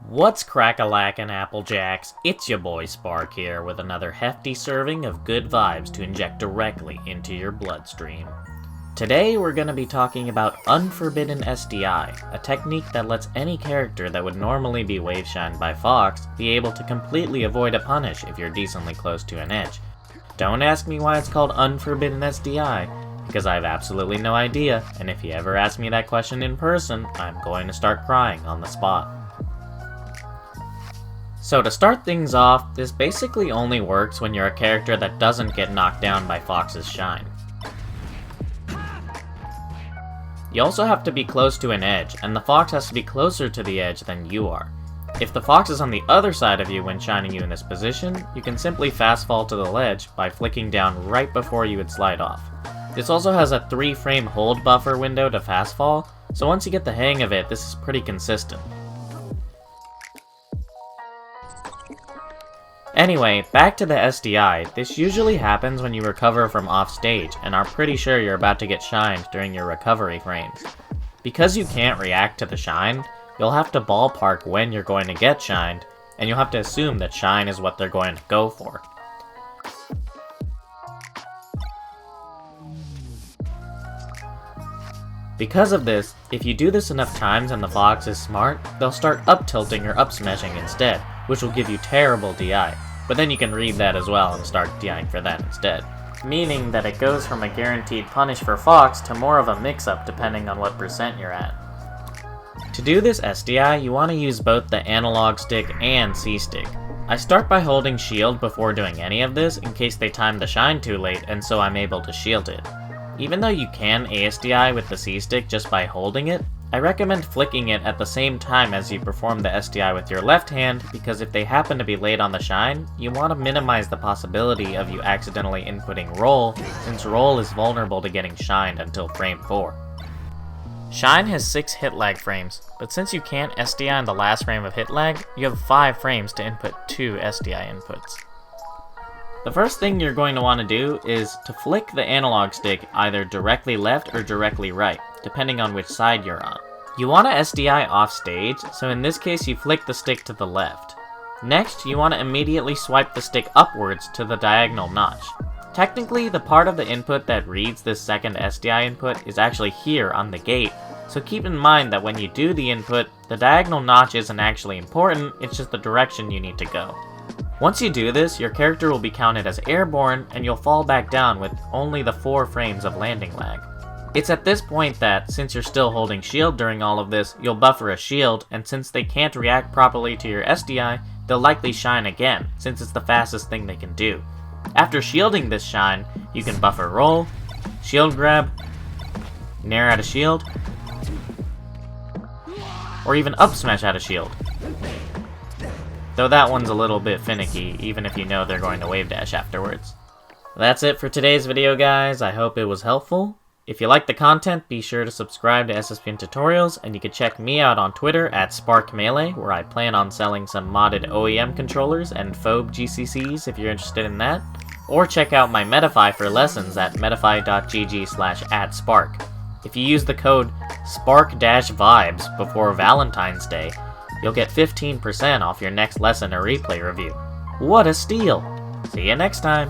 What's crack-a-lackin' Apple Jacks? It's your boy Spark here with another hefty serving of good vibes to inject directly into your bloodstream. Today we're going to be talking about Unforbidden SDI, a technique that lets any character that would normally be Waveshined by Fox be able to completely avoid a punish if you're decently close to an edge. Don't ask me why it's called Unforbidden SDI, because I have absolutely no idea, and if you ever ask me that question in person, I'm going to start crying on the spot. So to start things off, this basically only works when you're a character that doesn't get knocked down by Fox's shine. You also have to be close to an edge, and the Fox has to be closer to the edge than you are. If the Fox is on the other side of you when shining you in this position, you can simply fast fall to the ledge by flicking down right before you would slide off. This also has a 3-frame hold buffer window to fast fall, so once you get the hang of it, this is pretty consistent. Anyway, back to the SDI. This usually happens when you recover from off stage and are pretty sure you're about to get shined during your recovery frames. Because you can't react to the shine, you'll have to ballpark when you're going to get shined, and you'll have to assume that shine is what they're going to go for. Because of this, if you do this enough times and the Fox is smart, they'll start up-tilting or up-smashing instead, which will give you terrible DI. But then you can read that as well and start DIing for that instead. Meaning that it goes from a guaranteed punish for Fox to more of a mix-up depending on what percent you're at. To do this SDI, you want to use both the analog stick and C-stick. I start by holding shield before doing any of this in case they time the shine too late and so I'm able to shield it. Even though you can ASDI with the C-stick just by holding it, I recommend flicking it at the same time as you perform the SDI with your left hand, because if they happen to be late on the shine, you want to minimize the possibility of you accidentally inputting roll, since roll is vulnerable to getting shined until frame 4. Shine has 6 hit lag frames, but since you can't SDI in the last frame of hit lag, you have 5 frames to input 2 SDI inputs. The first thing you're going to want to do is to flick the analog stick either directly left or directly right, depending on which side you're on. You want to SDI off stage, so in this case you flick the stick to the left. Next, you want to immediately swipe the stick upwards to the diagonal notch. Technically, the part of the input that reads this second SDI input is actually here on the gate, so keep in mind that when you do the input, the diagonal notch isn't actually important, it's just the direction you need to go. Once you do this, your character will be counted as airborne, and you'll fall back down with only the 4 frames of landing lag. It's at this point that, since you're still holding shield during all of this, you'll buffer a shield, and since they can't react properly to your SDI, they'll likely shine again, since it's the fastest thing they can do. After shielding this shine, you can buffer roll, shield grab, nair out of shield, or even up smash out of shield. Though that one's a little bit finicky, even if you know they're going to wave dash afterwards. That's it for today's video, guys. I hope it was helpful. If you like the content, be sure to subscribe to SSPN Tutorials, and you can check me out on Twitter at SparkMelee, where I plan on selling some modded OEM controllers and phobe GCCs if you're interested in that. Or check out my Metafy for lessons at metafy.gg/@spark. If you use the code SPARK-VIBES before Valentine's Day, you'll get 15% off your next lesson or replay review. What a steal! See you next time!